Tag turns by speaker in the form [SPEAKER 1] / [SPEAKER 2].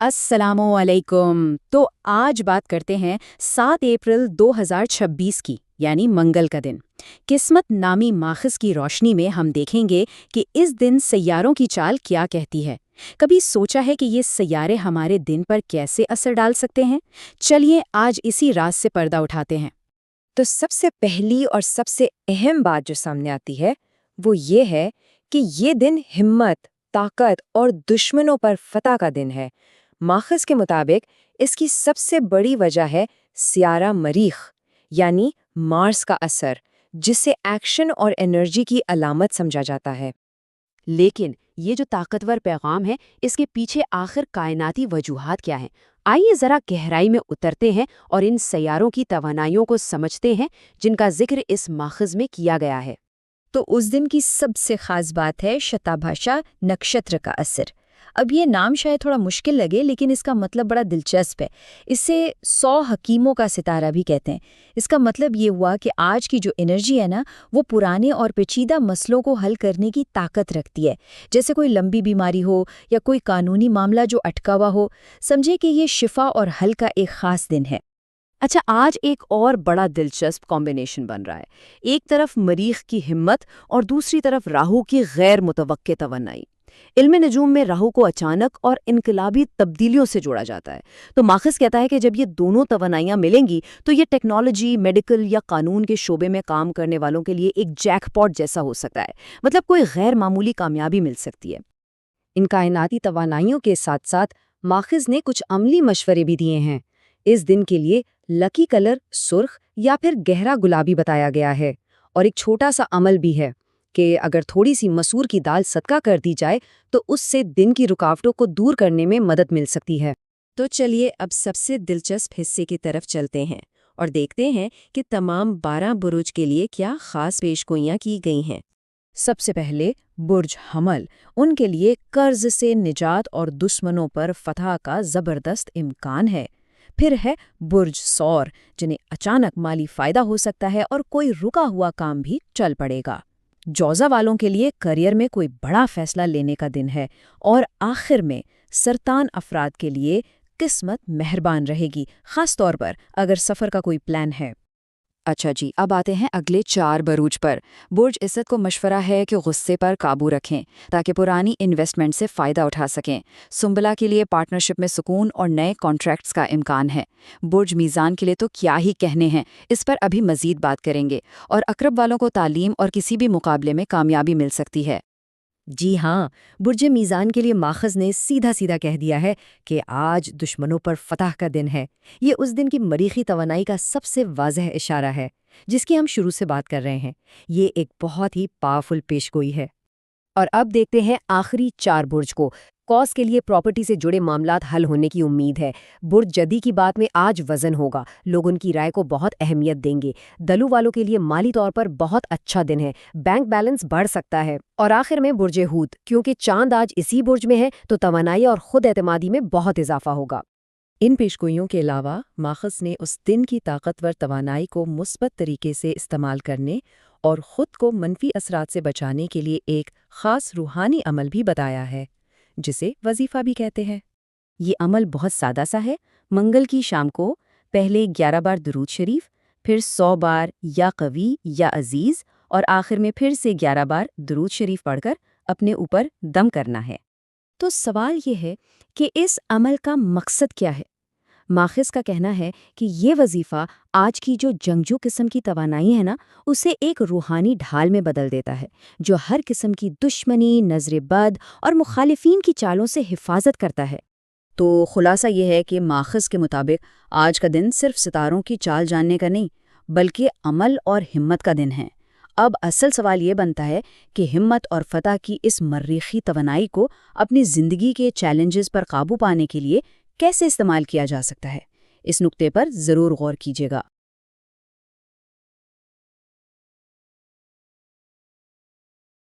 [SPEAKER 1] अस्सलामु अलैकुम। तो आज बात करते हैं 7 अप्रैल 2026 की, यानी मंगल का दिन। किस्मत नामी माखिज की रोशनी में हम देखेंगे कि इस दिन सैयारों की चाल क्या कहती है। कभी सोचा है कि ये सैयारे हमारे दिन पर कैसे असर डाल सकते हैं? चलिए आज इसी राज से पर्दा उठाते हैं।
[SPEAKER 2] तो सबसे पहली और सबसे अहम बात जो सामने आती है वो ये है कि ये दिन हिम्मत, ताकत और दुश्मनों पर फतह का दिन है। माखिज के मुताबिक इसकी सबसे बड़ी वजह है सियारा मरीख यानी मार्स का असर, जिसे एक्शन और एनर्जी की अलामत समझा जाता है।
[SPEAKER 1] लेकिन ये जो ताकतवर पैगाम है, इसके पीछे आखिर कायनाती वजूहात क्या हैं? आइए जरा गहराई में उतरते हैं और इन सैयारों की तवानाइयों को समझते हैं जिनका जिक्र इस माखिज में किया गया है।
[SPEAKER 2] तो उस दिन की सबसे खास बात है शताभाषा नक्षत्र का असर। अब ये नाम शायद थोड़ा मुश्किल लगे, लेकिन इसका मतलब बड़ा दिलचस्प है। इसे 100 हकीमों का सितारा भी कहते हैं। इसका मतलब ये हुआ कि आज की जो एनर्जी है ना, वो पुराने और पेचीदा मसलों को हल करने की ताकत रखती है। जैसे कोई लंबी बीमारी हो या कोई कानूनी मामला जो अटका हुआ हो, समझे कि ये शिफा और हल का एक खास दिन है।
[SPEAKER 1] अच्छा, आज एक और बड़ा दिलचस्प कॉम्बिनेशन बन रहा है। एक तरफ मरीख की हिम्मत और दूसरी तरफ राहु की गैर मुतवक्के तवन्नाई। इल्म नजूम में राहु को अचानक और इनकलाबी तब्दीलियों से जोड़ा जाता है। तो माखिज कहता है कि जब ये दोनों तवन्नाइयां मिलेंगी तो ये टेक्नोलॉजी, मेडिकल या कानून के शोबे में काम करने वालों के लिए एक जैकपॉट जैसा हो सकता है। मतलब कोई गैर मामूली कामयाबी मिल सकती है।
[SPEAKER 2] इन कायनाती तवानाइयों के साथ साथ माखिज ने कुछ अमली मशवरे भी दिए हैं। इस दिन के लिए लकी कलर सुर्ख या फिर गहरा गुलाबी बताया गया है। और एक छोटा सा अमल भी है कि अगर थोड़ी सी मसूर की दाल सदका कर दी जाए तो उससे दिन की रुकावटों को दूर करने में मदद मिल सकती है। तो चलिए अब सबसे दिलचस्प हिस्से की तरफ चलते हैं और देखते हैं कि तमाम 12 बुरुज के लिए क्या खास पेशगोइयां की गई हैं।
[SPEAKER 1] सबसे पहले बुर्ज हमल, उनके लिए कर्ज से निजात और दुश्मनों पर फतह का जबरदस्त इम्कान है। फिर है बुर्ज सौर, जिन्हें अचानक माली फायदा हो सकता है और कोई रुका हुआ काम भी चल पड़ेगा। जौजा वालों के लिए करियर में कोई बड़ा फैसला लेने का दिन है। और आखिर में सरतान अफराद के लिए किस्मत मेहरबान रहेगी, खास तौर पर अगर सफ़र का कोई प्लान है।
[SPEAKER 2] अच्छा जी, अब आते हैं अगले 4 बरूज पर। बुर्ज इस्सत को मशवरा है कि गुस्से पर काबू रखें ताकि पुरानी इन्वेस्टमेंट से फ़ायदा उठा सकें। सुंबला के लिए पार्टनरशिप में सुकून और नए कॉन्ट्रैक्ट्स का इम्कान है। बुर्ज मीज़ान के लिए तो क्या ही कहने हैं, इस पर अभी मज़ीद बात करेंगे। और अकरब वालों को तालीम और किसी भी मुकाबले में कामयाबी मिल सकती है। जी हाँ, बुर्ज मीज़ान के लिए माखज़ ने सीधा सीधा कह दिया है कि आज दुश्मनों पर फतह का दिन है। ये उस दिन की मरीखी तवानाई का सबसे वाज़ह इशारा है, जिसकी हम शुरू से बात कर रहे हैं। ये एक बहुत ही पावरफुल पेशगोई है। और अब देखते हैं आखिरी 4 बुर्ज को। कॉस के लिए प्रॉपर्टी से जुड़े मामलात हल होने की उम्मीद है। बुर्ज जदी की बात में आज वजन होगा, लोग उनकी राय को बहुत अहमियत देंगे। दलू वालों के लिए माली तौर पर बहुत अच्छा दिन है, बैंक बैलेंस बढ़ सकता है। और आखिर में बुर्ज हूत, क्योंकि चांद आज इसी बुर्ज में है तो तवानाई और खुद एतमादी में बहुत इजाफा होगा। इन पेशगोइयों के अलावा माखज़ ने उस दिन की ताकतवर तवानाई को मुस्बत तरीके से इस्तेमाल करने और ख़ुद को मनफी असरात से बचाने के लिए एक ख़ास रूहानी अमल भी बताया है, जिसे वजीफ़ा भी कहते हैं। ये अमल बहुत सादा सा है। मंगल की शाम को पहले 11 बार दुरूद शरीफ, फिर 100 बार या कवी या अजीज़ और आखिर में फिर से 11 बार दुरूद शरीफ पढ़कर अपने ऊपर दम करना है। तो सवाल ये है कि इस अमल का मकसद क्या है? माखिज का कहना है कि ये वजीफ़ा आज की जो जंगजू किस्म की तवानाई है ना, उसे एक रूहानी ढाल में बदल देता है, जो हर किस्म की दुश्मनी, नज़र बद और मुखालिफिन की चालों से हिफाजत करता है।
[SPEAKER 1] तो खुलासा ये है कि माखिज के मुताबिक आज का दिन सिर्फ सितारों की चाल जानने का नहीं, बल्कि अमल और हिम्मत का दिन है। अब असल सवाल ये बनता है कि हिम्मत और फतह की इस मर्रीखी तवानाई को अपनी ज़िंदगी के चैलेंजेस पर काबू पाने के लिए कैसे इस्तेमाल किया जा सकता है। इस नुक्ते पर ज़रूर गौर कीजिएगा।